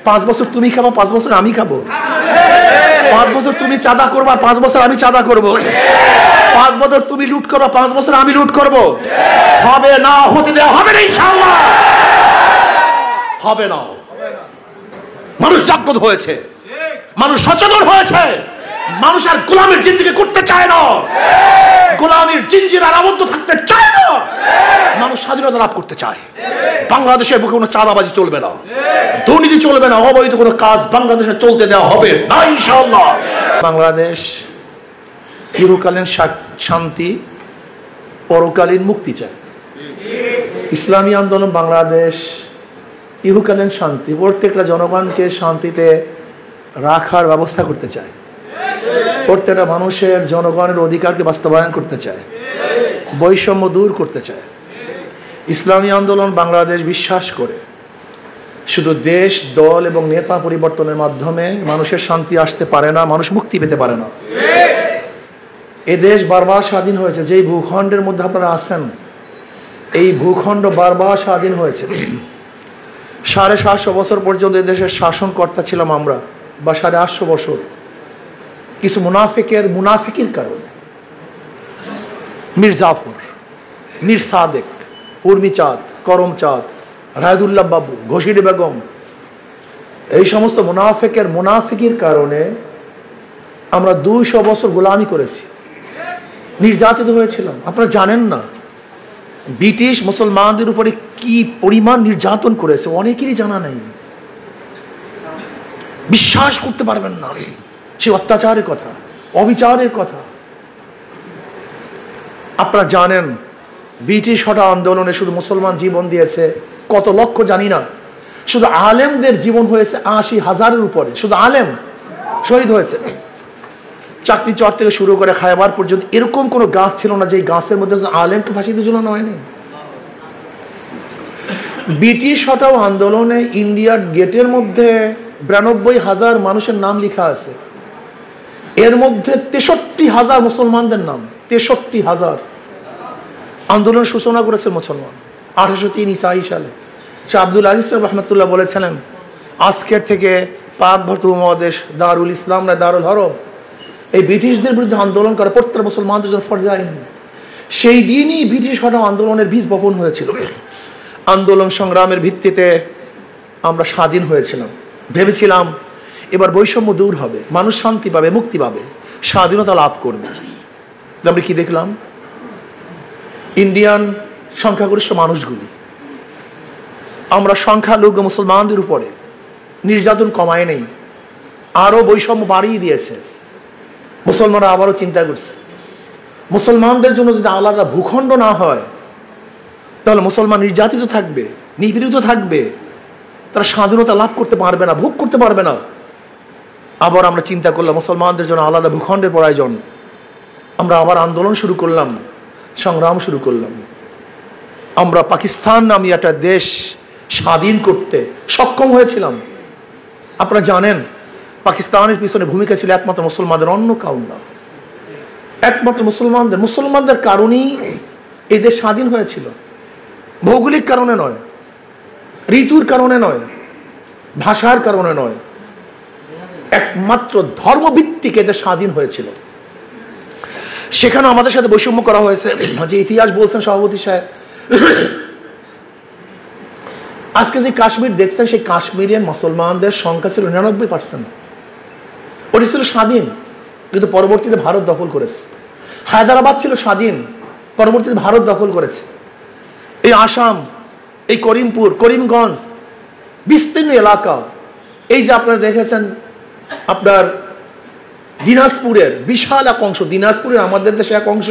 5 বছর তুমি খাবো, 5 বছর আমি খাবো। 5 বছর তুমি চাঁদা করবা, 5 বছর আমি চাঁদা করবো। 5 বছর তুমি লুট করবা, 5 বছর আমি লুট করবো। হবে না, হতে দেওয়া হবে না ইনশাআল্লাহ, হবে না। মানুষ জাগ্রত হয়েছে, মানুষ সচেতন হয়েছে, মানুষ আর গোলামের জিন্দেগি করতে চায় না, গোলামের জিঞ্জিরায় আবদ্ধ থাকতে চায় না, মানুষ স্বাধীনতা লাভ করতে চায়। বাংলাদেশে বুকে কোনো চাঁদাবাজি চলবে না, দুর্নীতি চলবে না, অবৈধ কোনো কাজ বাংলাদেশে চলতে দেওয়া হবে না ইনশাআল্লাহ। বাংলাদেশ চিরকালীন শান্তি, পরকালীন মুক্তি চায়। ইসলামী আন্দোলন বাংলাদেশ ইহকালীন শান্তি, প্রত্যেকটা জনগণকে শান্তিতে রাখার ব্যবস্থা করতে চায়, প্রত্যেকটা মানুষের জনগণের অধিকারকে বাস্তবায়ন করতে চায়, বৈষম্য দূর করতে চায়। ইসলামী আন্দোলন বাংলাদেশ বিশ্বাস করে শুধু দেশ, দল এবং নেতা পরিবর্তনের মাধ্যমে মানুষের শান্তি আসতে পারে না, মানুষ মুক্তি পেতে পারে না। এ দেশ বারবার স্বাধীন হয়েছে, যেই ভূখণ্ডের মধ্যে আপনারা আছেন, এই ভূখণ্ড বারবার স্বাধীন হয়েছে। 750 বছর পর্যন্ত এদেশের শাসনকর্তা ছিলাম আমরা, বা 850 বছর। কিছু মুনাফিকের কারণে মীর জাফর, মীর সাদেক, উর্মিচাঁদ, করমচাঁদ, রায়দুল্লাহ বাবু, ঘোষির বেগম, এই সমস্ত মুনাফিকের কারণে আমরা 200 বছর গোলামি করেছি, নির্যাতিত হয়েছিলাম। আপনারা জানেন না ব্রিটিশ মুসলমানদের উপরে কি পরিমাণ নির্যাতন করেছে, অনেকেরই জানা নেই, বিশ্বাস করতে পারবেন না সে অত্যাচারের কথা, অবিচারের কথা। আপনারা জানেন ব্রিটিশ হটা আন্দোলনে শুধু মুসলমান জীবন দিয়েছে কত লক্ষ জানি না, শুধু আলেমদের জীবন হয়েছে 80,000-এর উপরে, শুধু আলেম শহীদ হয়েছে। চাকরি চর থেকে শুরু করে খায়বার পর্যন্ত এরকম কোনো গাছ ছিল না যে গাছের মধ্যে আলেমকে ফাঁসিতে ঝুলানো হয়নি। ব্রিটিশ হটাও আন্দোলনে ইন্ডিয়ার গেটের মধ্যে 92,000 মানুষের নাম লেখা আছে, এর মধ্যে 63,000 মুসলমানদের নাম। 63,000 আন্দোলন সূচনা করেছে মুসলমান 1803 ঈসাই সালে। শাহ আব্দুল আজিজ রহমতুল্লাহ বলেছিলেন, আজকের থেকে পাক ভারত উপমহাদেশ দারুল ইসলাম না দারুল হরব, এই ব্রিটিশদের বিরুদ্ধে আন্দোলন করা প্রত্যেক মুসলমানদের জন্য ফরজে আইন। সেই দিনই ব্রিটিশ হটাও আন্দোলনের বীজ বপন হয়েছিল। আন্দোলন সংগ্রামের ভিত্তিতে আমরা স্বাধীন হয়েছিলাম, ভেবেছিলাম এবার বৈষম্য দূর হবে, মানুষ শান্তি পাবে, মুক্তি পাবে, স্বাধীনতা লাভ করবে। আমরা কি দেখলাম? ইন্ডিয়ান সংখ্যাগরিষ্ঠ মানুষগুলি, আমরা সংখ্যালঘু মুসলমানদের উপরে নির্যাতন কমায় নেই, আরো বৈষম্য বাড়িয়ে দিয়েছে। মুসলমানরা আবারও চিন্তা করছে, মুসলমানদের জন্য যদি আলাদা ভূখণ্ড না হয় তাহলে মুসলমান নির্যাতিত থাকবে, নিপীড়িত থাকবে, তারা স্বাধীনতা লাভ করতে পারবে না, ভোগ করতে পারবে না। আবার আমরা চিন্তা করলাম মুসলমানদের জন্য আলাদা ভূখণ্ডের প্রয়োজন। আমরা আবার আন্দোলন শুরু করলাম, সংগ্রাম শুরু করলাম। আমরা পাকিস্তান নামে একটা দেশ স্বাধীন করতে সক্ষম হয়েছিলাম। আপনারা জানেন পাকিস্তানের পিছনে ভূমিকা ছিল একমাত্র মুসলমানদের, অন্য কারণ না, একমাত্র মুসলমানদের কারণেই এই দেশ স্বাধীন হয়েছিল। ভৌগোলিক কারণে নয়, ঋতুর কারণে নয়, ভাষার কারণে নয়, একমাত্র ধর্মভিত্তিক এদের স্বাধীন হয়েছিল। সেখানে আমাদের সাথে বৈষম্য করা হয়েছে। যে ইতিহাস বলছেন সভাপতি সাহেব, আজকে যে কাশ্মীর দেখছেন, সেই কাশ্মীরের মুসলমানদের সংখ্যা ছিল 99%। ওটি ছিল স্বাধীন, কিন্তু পরবর্তীতে ভারত দখল করেছে। হায়দ্রাবাদ ছিল স্বাধীন, পরবর্তীতে ভারত দখল করেছে। এই আসাম, এই করিমপুর, করিমগঞ্জ, বিস্তীর্ণ এলাকা, এই যে আপনারা দেখেছেন আপনার দিনাজপুরের বিশাল এক অংশ, দিনাজপুরের আমাদের দেশে এক অংশ,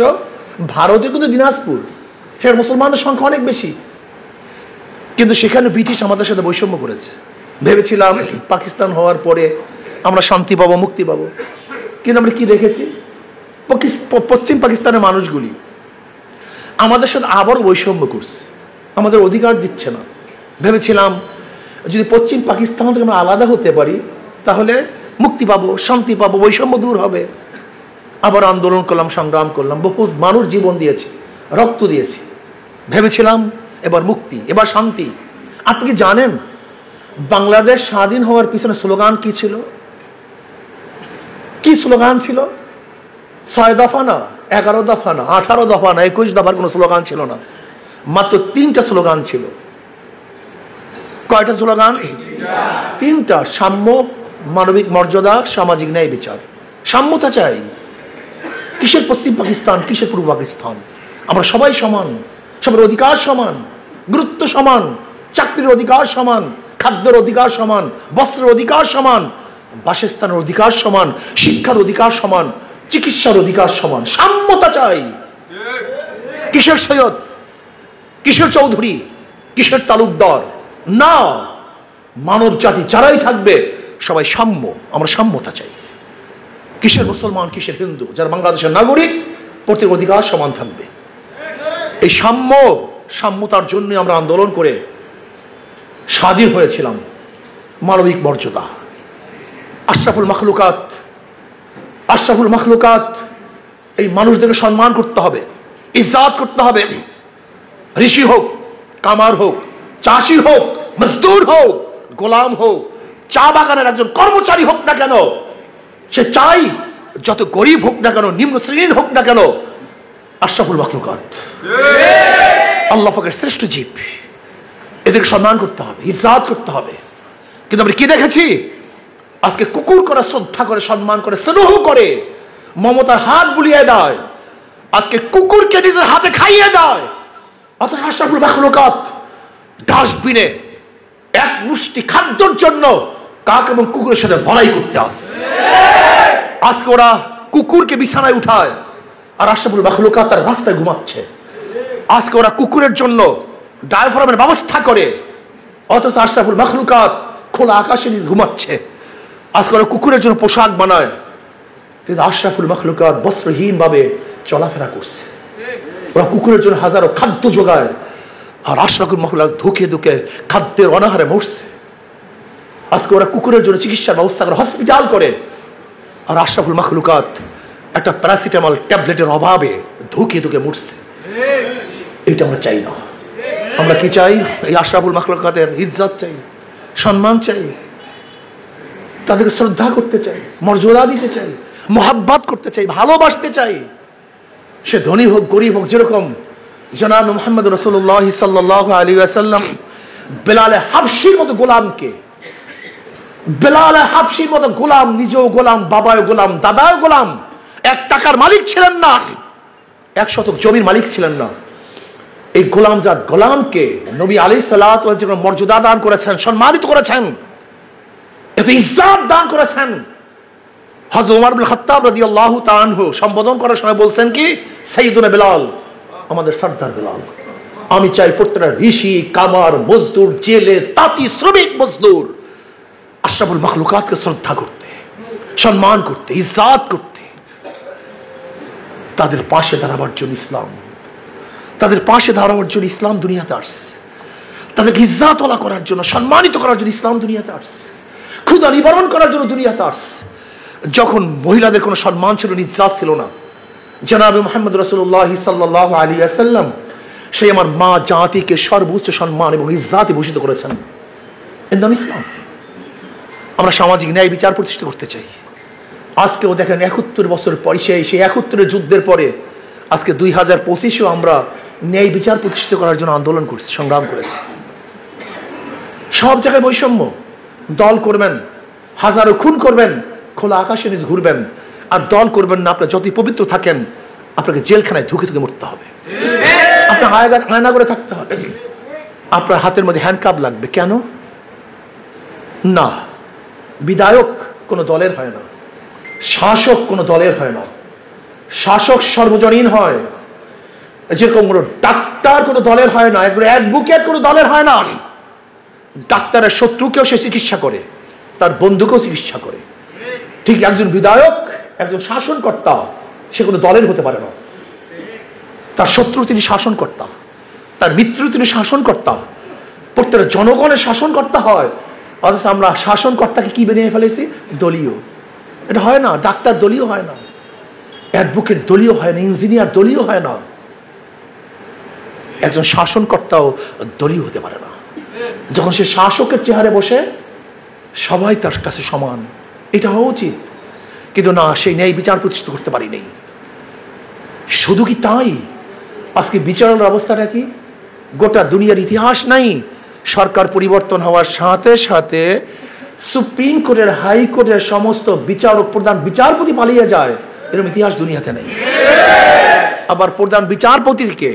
ভারতে কিন্তু দিনাজপুর, সেখানে মুসলমানদের সংখ্যা অনেক বেশি, কিন্তু সেখানে ব্রিটিশ আমাদের সাথে বৈষম্য করেছে। ভেবেছিলাম পাকিস্তান হওয়ার পরে আমরা শান্তি পাবো, মুক্তি পাবো, কিন্তু আমরা কি দেখেছি? পশ্চিম পাকিস্তানের মানুষগুলি আমাদের সাথে আবার বৈষম্য করছে, আমাদের অধিকার দিচ্ছে না। ভেবেছিলাম যদি পশ্চিম পাকিস্তান থেকে আমরা আলাদা হতে পারি তাহলে মুক্তি পাবো, শান্তি পাবো, বৈষম্য দূর হবে। আবার আন্দোলন করলাম, সংগ্রাম করলাম, বহু মানুষ জীবন দিয়েছে, রক্ত দিয়েছি। ভেবেছিলাম এবার মুক্তি, এবার শান্তি। আপনি কি জানেন বাংলাদেশ স্বাধীন হওয়ার পিছনে স্লোগান কি ছিল? কি স্লোগান ছিল? 6 দফা না, 11 দফা না, 18 দফা না, 21 দফার কোনো স্লোগান ছিল না। মাত্র 3টা স্লোগান ছিল। কয়টা স্লোগান? 3টা। সাম্য, মানবিক মর্যাদা, সামাজিক ন্যায় বিচার। সাম্যতা চাই। কিসের পশ্চিম পাকিস্তান, কিসের পূর্ব পাকিস্তান? আমরা সবাই সমান, সবার অধিকার সমান, গুরুত্ব সমান, চাকরির অধিকার সমান, খাদ্যের অধিকার সমান, বস্ত্রের অধিকার সমান, বাসস্থানের অধিকার সমান, শিক্ষার অধিকার সমান, চিকিৎসার অধিকার সমান। সাম্যতা চাই। কিসের সৈয়দ, কিসের চৌধুরী, কিসের তালুকদার? না, মানব জাতি যারাই থাকবে সবাই সাম্য। আমরা সাম্যতা চাই। কিসের মুসলমান, কিসের হিন্দু, যারা বাংলাদেশের নাগরিক প্রত্যেক অধিকার সমান থাকবে। এই সাম্যতার জন্য আমরা আন্দোলন করে স্বাধীন হয়েছিলাম। মানবিক মর্যাদা, আশরাফুল মাখলুকাত, এই মানুষদেরকে সম্মান করতে হবে, ইজ্জত করতে হবে। ঋষি হোক, কামার হোক, চাষি হোক, মজদুর হোক, গোলাম হোক, চা বাগানের একজন কর্মচারী হোক না কেন, সে চাই যত গরিব হোক না কেন, নিম্ন শ্রেণীর হোক না কেন, আশরাফুল মাখলুকাত, আল্লাহ পাকের শ্রেষ্ঠ জীব, এদেরকে সম্মান করতে হবে, ইজ্জত করতে হবে। কিন্তু আমরা কি দেখেছি? আজকে কুকুর করে শ্রদ্ধা করে, সম্মান করে, স্নেহ করে, মমতার হাত বুলিয়ে দেয়। আজকে কুকুরকে নিজের হাতে খাইয়ে দেয়। অথচ আশরাফুল মাখলুকাত ডাস্টবিনে এক মুষ্টি খাদ্যর জন্য কাক এবং কুকুরের সাথে লড়াই করতে আসে। আজকে ওরা কুকুরকে বিছানায় উঠায়, আর আশরাফুল মাখলুকাত তার রাস্তায় ঘুমাচ্ছে। আজকে ওরা কুকুরের জন্য ডায়াফ্রামের ব্যবস্থা করে, অথচ আশরাফুল মাখলুকাত খোলা আকাশে নিয়ে ঘুমাচ্ছে। আজকে ওরা কুকুরের জন্য পোশাক বানায়, কিন্তু আশরাফুল মাখলুকাত বস্ত্রহীন ভাবে চলাফেরা করছে। ওরা কুকুরের জন্য হাজারো খাদ্য যোগায়, আর আশরাফুল মাখলুকাত ধুকে ধুকে খাদ্যের অনাহারে মরছে। আজকে ওরা কুকুরের জন্য চিকিৎসার ব্যবস্থা করে, হসপিটাল করে, আর আশরাফুল মাখলুকাত একটা প্যারাসিটামল ট্যাবলেটের অভাবে ধুকে ধুকে মরছে। এটা আমরা চাই না। আমরা কি চাই? এই আশরাফুল মাখলুকাতের ইজ্জত চাই, সম্মান চাই, তাদেরকে শ্রদ্ধা করতে চাই, মর্যাদা দিতে চাই, মোহাব্বত করতে চাই, ভালোবাসতে চাই। সে ধনী হোক, গরিব হোক। যেরকম জনাব মুহাম্মদ রাসূলুল্লাহ সাল্লাল্লাহু আলাইহি ওয়াসাল্লাম বেলাল হাবশির মতো গোলামকে, বেলাল হাবশির মতো গোলাম, নিজেও গোলাম, বাবাও গোলাম, দাদাও গোলাম, 1 টাকার মালিক ছিলেন না, 1 শতক জমির মালিক ছিলেন না। এই গোলামজাত গোলামকে নবী আলাইহিস সালাতু ওয়াস সালাম মর্যাদা দান করেছেন, সম্মানিত করেছেন, এত ইজ্জত দান করেছেন। হযরত ওমর ইবনে খাত্তাব রাদিয়াল্লাহু তাআলা আনহু সম্বোধন করার সময় বলছেন কি, সাইয়্যিদুনা বেলাল, আমাদের সর্দার বেলাল। আমি চাই প্রত্যেকটা ঋষি, কামার, মজদুর, জেলে, তাঁতি, শ্রমিক, মজদুর আশরাফুল মাখলুকাতকে শ্রদ্ধা করতে, সম্মান করতে, ইজ্জত করতে, তাদের পাশে দাঁড়াবার জন্য ইসলাম, তাদের পাশে দাঁড়াবার জন্য ইসলাম দুনিয়াতে আসছে। তাদেরকে ইজ্জত ওয়ালা করার জন্য, সম্মানিত করার জন্য ইসলাম দুনিয়াতে আসছে। ক্ষুধা নিবারণ করার জন্য দুনিয়াতে আসছে। যখন মহিলাদের কোনো সম্মান ছিল না, ইজ্জত ছিল না, জনাবে মুহাম্মদ রাসূলুল্লাহ সাল্লাল্লাহু আলাইহি ওয়াসাল্লাম সেই আমার মা জাতিকে সর্বোচ্চ সম্মান এবং ইজ্জতে ভূষিত করেছেন। এর নাম ইসলাম। আমরা সামাজিক ন্যায় বিচার প্রতিষ্ঠা করতে চাই। আজকেও দেখেন 71 বছর পরে, সেই 71 যুদ্ধের পরে আজকে 2025-এও আমরা ন্যায় বিচার প্রতিষ্ঠা করার জন্য আন্দোলন করছি, সংগ্রাম করেছি। সব জায়গায় বৈষম্য। দল করবেন, হাজারো খুন করবেন, খোলা আকাশে নিচে ঘুরবেন, আর দল করবেন না। আপনার যতই পবিত্র থাকেন, আপনাকে জেলখানায় ধুকে ধুকে মরতে হবে, আপনার আয়না করে থাকতে হবে, আপনার হাতের মধ্যে হ্যান্ডকাপ লাগবে। কেন? না, বিধায়ক কোনো দলের হয় না, শাসক কোনো দলের হয় না। শাসক সর্বজনীন হয়। যেরকম কোনো ডাক্তার কোনো দলের হয় না, একবার অ্যাডভোকেট কোনো দলের হয় না। ডাক্তারের শত্রুকেও সে চিকিৎসা করে, তার বন্ধুকেও চিকিৎসা করে। ঠিক একজন বিধায়ক, একজন শাসনকর্তা, সে কোনো দলের হতে পারে না। তার শত্রু তিনি শাসনকর্তা, তার মিত্র তিনি শাসনকর্তা, প্রত্যেকটা জনগণের শাসনকর্তা হয়। অথচ আমরা শাসনকর্তাকে কি বানিয়ে ফেলেছি? দলীয়। এটা হয় না। ডাক্তার দলীয় হয় না, অ্যাডভোকেট দলীয় হয় না, ইঞ্জিনিয়ার দলীয় হয় না, একজন শাসনকর্তাও দলীয় হতে পারে না। যখন সে শাসকের চেহারে বসে সবাই তার কাছে সমান, এটা হওয়া উচিত। কিন্তু না, সেই ন্যায় বিচার প্রতিষ্ঠিত করতে পারি নাই। শুধু কি তাই, আজকে বিচারের অবস্থাটা কি? গোটা দুনিয়ার ইতিহাস নাই সরকার পরিবর্তন হওয়ার সাথে সাথে সুপ্রিম কোর্টের, হাইকোর্টের সমস্ত বিচারক, প্রধান বিচারপতি পালিয়ে যায়, এরকম ইতিহাস দুনিয়াতে নেই। আবার প্রধান বিচারপতিকে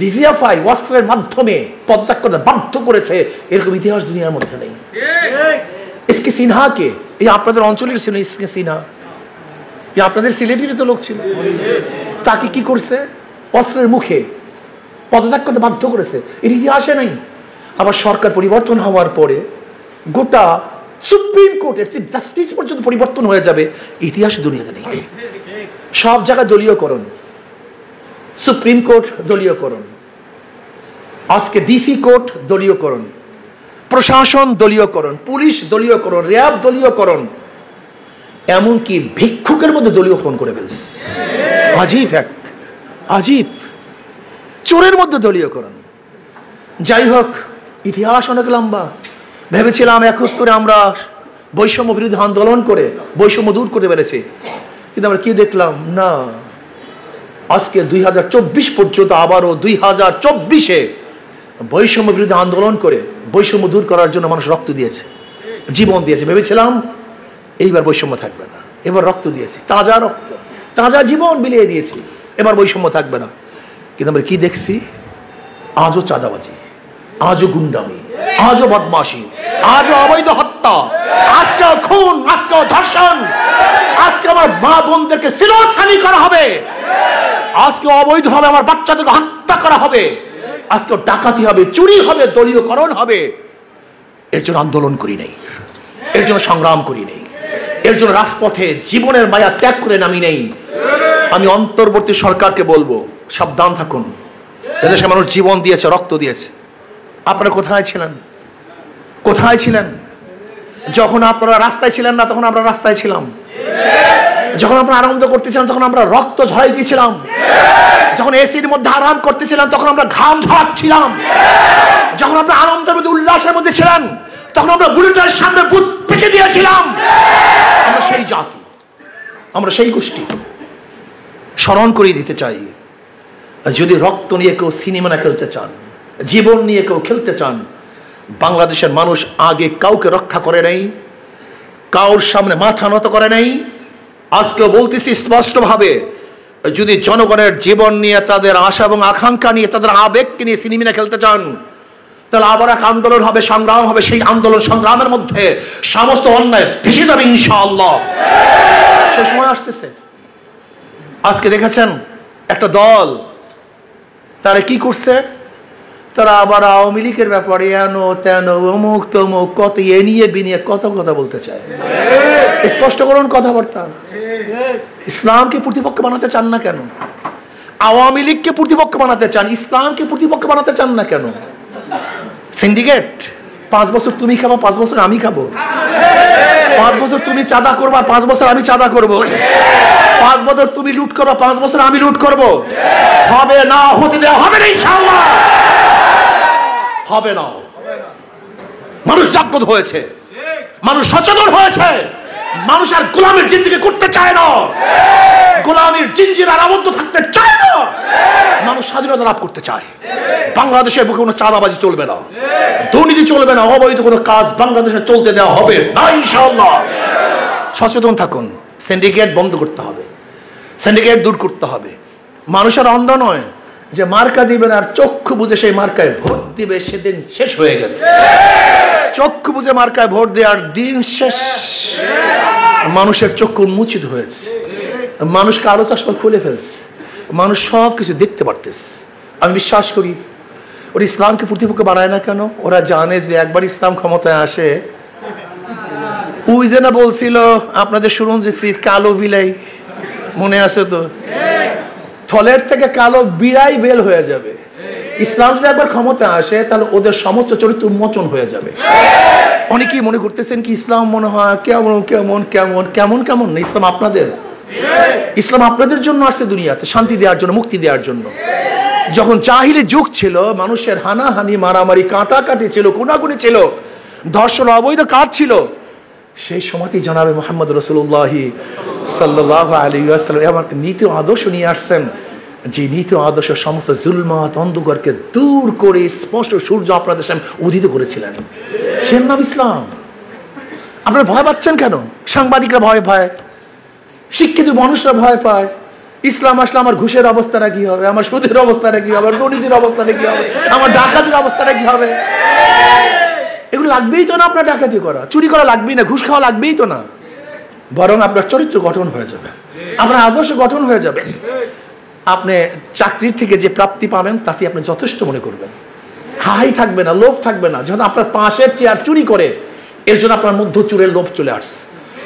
ডিজিএফআই অস্ত্রের মাধ্যমে পদত্যাগ করতে বাধ্য করেছে, এরকম ইতিহাস দুনিয়ার মধ্যে নেই। এসকে সিনহাকে, এই আপনাদের অঞ্চলের ছিল এসকে সিনহা, আপনাদের সিলেটেরই তো লোক ছিল, তাকে কি করছে? অস্ত্রের মুখে পদত্যাগ করতে বাধ্য করেছে, এর ইতিহাসে নাই। আবার সরকার পরিবর্তন হওয়ার পরে গোটা সুপ্রিম কোর্টের চিফ জাস্টিস পর্যন্ত পরিবর্তন হয়ে যাবে, ইতিহাস দুনিয়াতে নেই। সব জায়গায় দলীয়করণ, সুপ্রিম কোর্ট দলীয়করণ, আজকে ডিসি কোর্ট দলীয়করণ, প্রশাসন দলীয়করণ, পুলিশ দলীয়করণ, র্যাব দলীয়করণ, এমনকি ভিক্ষুকের মধ্যে দলীয়করণ করে ফেলছে। আজীব এক, আজীব। চোরের মধ্যে দলীয়করণ। যাই হোক, ইতিহাস অনেক লম্বা। ভেবেছিলাম 71 আমরা বৈষম্য বিরোধী আন্দোলন করে বৈষম্য দূর করতে পেরেছি, কিন্তু আমরা কি দেখলাম? না, আজকে 2024 পর্যন্ত আবারও 2024-এ বৈষম্য বিরোধী আন্দোলন করে বৈষম্য দূর করার জন্য মানুষ রক্ত দিয়েছে, জীবন দিয়েছে। ভেবেছিলাম এইবার বৈষম্য থাকবে না, এবার রক্ত দিয়েছি, তাজা রক্ত, তাজা জীবন বিলিয়ে দিয়েছি, এবার বৈষম্য থাকবে না। কিন্তু আমরা কি দেখছি? আজও চাঁদাবাজি, আজও গুন্ডামি, আজও বদমাশি, আজও অবৈধ হত্যা, আজকেও খুন, আজকেও ধর্ষণ, আজকে আমার মা বোনদেরকে শিরোধানী করা হবে, আজকে অবৈধভাবে আমার বাচ্চাদেরকে হত্যা করা হবে, আজকে ডাকাতি হবে, চুরি হবে, দলীয়করণ হবে। এর জন্য আন্দোলন করি নাই, এর জন্য সংগ্রাম করি নাই, এর জন্য রাজপথে জীবনের মায়া ত্যাগ করে নামি নেই। আমি অন্তর্বর্তী সরকারকে বলবো, সাবধান থাকুন। এদেশে মানুষ জীবন দিয়েছে, রক্ত দিয়েছে। আপনারা কোথায় ছিলেন? কোথায় ছিলেন যখন আপনারা রাস্তায় ছিলেন না? তখন আমরা রাস্তায় ছিলাম। যখন আপনারা আনন্দ করতেছিলাম তখন আমরা রক্ত ঝরাই দিয়েছিলাম। যখন এসির মধ্যে আরাম করতেছিলাম তখন আমরা ঘাম ঝরাচ্ছিলাম। যখন আপনারা আনন্দের মধ্যে, উল্লাসের মধ্যে ছিলেন তখন আমরা বুলেটের সামনে বুট পেঁচে দিয়েছিলাম। আমরা সেই জাতি, আমরা সেই গোষ্ঠী। স্মরণ করিয়ে দিতে চাই, যদি রক্ত নিয়ে কেউ সিনেমা না খেলতে চান, জীবন নিয়ে কেউ খেলতে চান, বাংলাদেশের মানুষ আগে কাউকে রক্ষা করে নাই, কাউর সামনে মাথা নত করে নাই। আজকেও বলতেছি স্পষ্টভাবে, যদি জনগণের জীবন নিয়ে, তাদের আশা এবং আকাঙ্ক্ষা নিয়ে, তাদের আবেগকে নিয়ে সিনেমা খেলতে চান, তাহলে আবার এক আন্দোলন হবে, সংগ্রাম হবে। সেই আন্দোলন সংগ্রামের মধ্যে সমস্ত অন্যায় ভেসে যাবে ইনশাআল্লাহ। সে সময় আসতেছে। আজকে দেখেছেন একটা দল, তারা কি করছে? তারা আবার আওয়ামী লীগের ব্যাপারে এন তেন অমুক তমুক কত এ নিয়ে বিনিয়ে কত কথা বলতে চায়। স্পষ্ট করুন কথাবার্তা। ইসলামকে প্রতিপক্ষ বানাতে চান না কেন? আওয়ামী লীগকে প্রতিপক্ষ বানাতে চান, ইসলামকে প্রতিপক্ষ বানাতে চান না কেন? সিন্ডিকেট, 5 বছর তুমি খাবা, 5 বছর আমি খাবো। 5 বছর তুমি চাঁদা করবা, 5 বছর আমি চাঁদা করবো। 5 বছর তুমি লুট করবা, 5 বছর আমি লুট করবো। হবে না, হতে দেওয়া হবে না ইনশাআল্লাহ। হবে না। মানুষ জাগ্রত হয়েছে, মানুষ সচেতন হয়েছে, মানুষ আর গোলামের জিন্দেগি করতে চায় না, গোলামের জিঞ্জিরার আবদ্ধ থাকতে চায় না, মানুষ স্বাধীনতা লাভ করতে চায়। বাংলাদেশের বুকে কোনো চাঁদাবাজি চলবে না, দুর্নীতি চলবে না, অবৈধ কোনো কাজ বাংলাদেশে চলতে দেওয়া হবে না ইনশাআল্লাহ। সচেতন থাকুন। সিন্ডিকেট বন্ধ করতে হবে, সিন্ডিকেট দূর করতে হবে। মানুষের অন্ধ নয় যে মার্কা দিবেন আর চক্ষু বুঝে সেই মার্কায় ভোট দিবে, সেদিন শেষ হয়ে গেছে। চক্ষু বুঝে মার্কায় ভোট দেওয়ার দিন শেষ। মানুষের চক্ষু উন্মোচিত হয়েছে, মানুষকে আলো চশমা খুলে ফেলছে, মানুষ সব কিছু দেখতে পারতেছে। আমি বিশ্বাস করি ওরা ইসলামকে প্রতিপক্ষ বানায় না কেন? ওরা জানে যে একবার ইসলাম ক্ষমতায় আসে, ওই যে না বলছিল আপনাদের শুনুন যে কালো বিলাই, মনে আছে তো? থলের থেকে কালো বিড়াই বেল হয়ে যাবে। ইসলাম যদি একবার ক্ষমতা আসে তাহলে ওদের সমস্ত চরিত্র উন্মোচন হয়ে যাবে। অনেকেই মনে করতেছেন কি ইসলাম মনে হয় কেমন কেমন কেমন কেমন কেমন না। ইসলাম আপনাদের, ইসলাম আপনাদের জন্য আসছে দুনিয়াতে, শান্তি দেওয়ার জন্য, মুক্তি দেওয়ার জন্য। যখন জাহিলি যুগ ছিল, মানুষের হানাহানি, মারামারি, কাটাকাটি ছিল, খুনাখুনি ছিল, ধর্ষণ, অবৈধ কাজ ছিল, সেই সময়তেই জনাবে মুহাম্মদ রাসূলুল্লাহ সাল্লাল্লাহু আলাইহি ওয়াসাল্লাম আমাকে নীতি আদর্শ নিয়ে আসছেন, যে নীতি আদর্শ সমস্ত জুলমাত, অন্ধকারকে দূর করে স্পষ্ট সূর্য আপনাদের সামনে উদিত করেছিলেন। সে নাম ইসলাম। আপনারা ভয় পাচ্ছেন কেন? সাংবাদিকরা ভয় পায়, শিক্ষিত মানুষরা ভয় পায়। ইসলাম আসলে আমার ঘুষের অবস্থাটা কি হবে, আমার সুদের অবস্থাটা কি হবে, আমার দুর্নীতির অবস্থাটা কি হবে, আমার ডাকাতির অবস্থাটা কি হবে? এগুলো লাগবেই তো না আপনার ডাকাতি করা, চুরি করা লাগবেই না, ঘুষ খাওয়া লাগবেই তো না। বরং আপনার চরিত্র গঠন হয়ে যাবে, আপনার আদর্শ গঠন হয়ে যাবে। আপনি চাকরির থেকে যে প্রাপ্তি পাবেন তাতে আপনি যথেষ্ট মনে করবেন। হাই থাকবে না, লোভ থাকবে না। যখন আপনার পাশের চেয়ার চুরি করে, এর জন্য আপনার মধ্য চোরের লোভ চলে আসছে।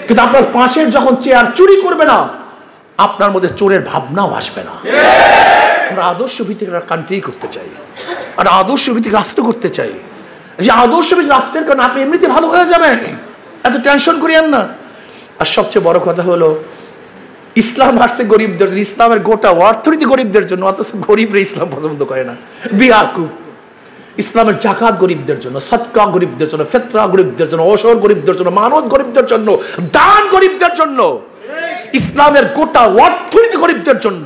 কিন্তু আপনার পাশের যখন চেয়ার চুরি করবে না, আপনার মধ্যে চোরের ভাবনাও আসবে না। আমরা আদর্শ ভিত্তিক কান্ট্রি করতে চাই, আর আদর্শ ভিত্তিক রাষ্ট্র করতে চাই। যে আদর্শ ভিত্তিক রাষ্ট্রের কারণে আপনি এমনিতে ভালো হয়ে যাবেন, এত টেনশন করিয়েন না। আর সবচেয়ে বড় কথা হলো, ইসলাম আসছে গরিবদের জন্য, ইসলামের গোটা অর্থনীতি গরিবদের জন্য, অথচ গরিবরা ইসলাম পছন্দ করে না। বিয়াকু ইসলামের জাকাত গরিবদের জন্য, সদকা গরিবদের জন্য, ফিতরা গরিবদের জন্য, ওশর গরিবদের জন্য, মানত গরিবদের জন্য, দান গরিবদের জন্য। ইসলামের গোটা অর্থনীতি গরিবদের জন্য।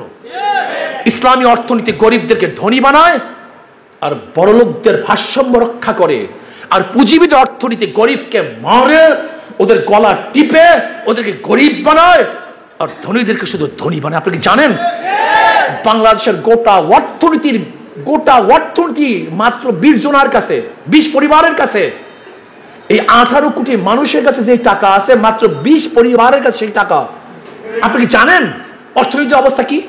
ইসলামী অর্থনীতি গরিবদেরকে ধনী বানায়, আর বড়লোকদের ভারসাম্য রক্ষা করে। আর পুঁজিবিদ অর্থনীতি গরিবকে মারে, ওদের গলা টিপে ওদেরকে গরিব বানায়, আর ধনীদেরকে শুধু ধনী বানায়। আপনি কি জানেন বাংলাদেশের গোটা অর্থনীতি মাত্র 20 জনের কাছে, 20 পরিবারের কাছে, এই 18 কোটি মানুষের কাছে যে টাকা আছে, মাত্র 20 পরিবারের কাছে সেই টাকা। আপনি কি জানেন অর্থনীতির অবস্থা কি?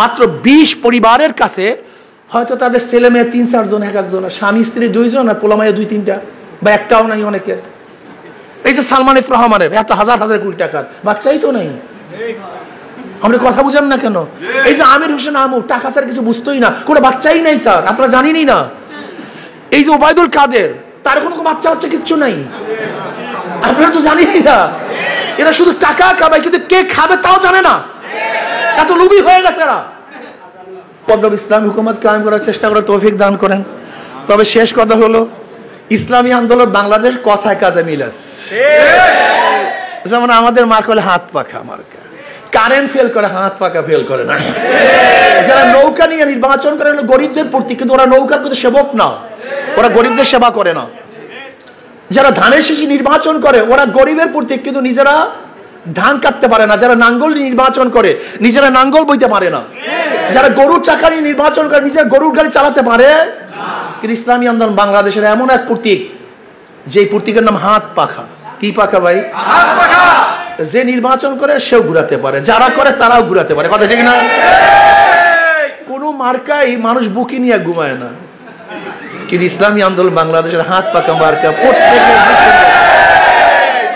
মাত্র 20 পরিবারের কাছে, হয়তো তাদের ছেলে মেয়ে 3-4 জন, এক একজন, স্বামী স্ত্রী 2 জন, আর পোলা মাইয়া 2-3টা, বা একটাও নাই অনেকের। এই যে সালমান এফ রহমানের এত হাজার হাজার কোটি টাকার বাচ্চাই তো নেই। আমরা কথা বুঝেন না কেন? এই যে আমির হোসেন আমু টাকা ছাড়া কিছু বুঝতোই না, কোনো বাচ্চাই নাই তার, আপনারা জানেনই না। এই যে ওবায়দুল কাদের, তার কোনো বাচ্চা কিচ্ছু নাই, আপনারা তো জানেনই না। এরা শুধু টাকা কামায়, কিন্তু কে খাবে তাও জানে না, এত লোভী হয়ে গেছে এরা। পদ্মব ইসলাম হুকুমত কায়েম করার চেষ্টা করে তৌফিক দান করেন। তবে শেষ কথা হলো, ইসলামী আন্দোলন বাংলাদেশ কথায় কাজে মিলাস। যেমন আমাদের মার্ক হলে হাত পাখা মার্কা, কারেন্ট ফেল করে, হাত পাকা ফেল করে না। যারা নৌকা নিয়ে নির্বাচন করে গরিবদের প্রতি, কিন্তু ওরা নৌকার প্রতি সেবক না, ওরা গরিবদের সেবা করে না। যারা ধানের শীষী নির্বাচন করে, ওরা গরিবের প্রতি, কিন্তু নিজেরা ধান কাটতে পারে না। যারা নাঙ্গল নির্বাচন করে, নিজেরা নাঙ্গল বইতে পারে না। যারা গরুর চাকা নিয়ে নির্বাচন করে, নিজের গরুর গাড়ি চালাতে পারে। কিন্তু ইসলামী আন্দোলন বাংলাদেশের এমন এক প্রতীক, যে প্রতীকের নাম হাত পাখা। কি পাখা ভাই? হাত পাখা। যে নির্বাচন করে সেও ঘুরাতে পারে, যারা করে তারাও ঘুরাতে পারে। কথা ঠিক না? কোন মার্কাই মানুষ বুকি নিয়ে ঘুমায় না, কিন্তু ইসলামী আন্দোলন বাংলাদেশের হাত পাকা মার্কা।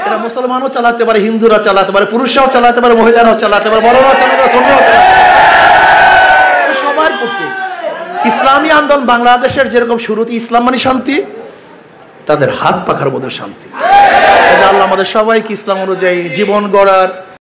এটা মুসলমানও চালাতে পারে, হিন্দুরা চালাতে পারে, পুরুষরাও চালাতে পারে, মহিলারাও চালাতে পারে, বড়রাও চালাতে পারে, ছোটরাও চালাতে পারে, সবার প্রতি। ইসলামী আন্দোলন বাংলাদেশের যেরকম শুরুতে ইসলাম মানে শান্তি, তাদের হাত পাখার মধ্যে শান্তি। আল্লাহ আমাদের সবাইকে ইসলাম অনুযায়ী জীবন গড়ার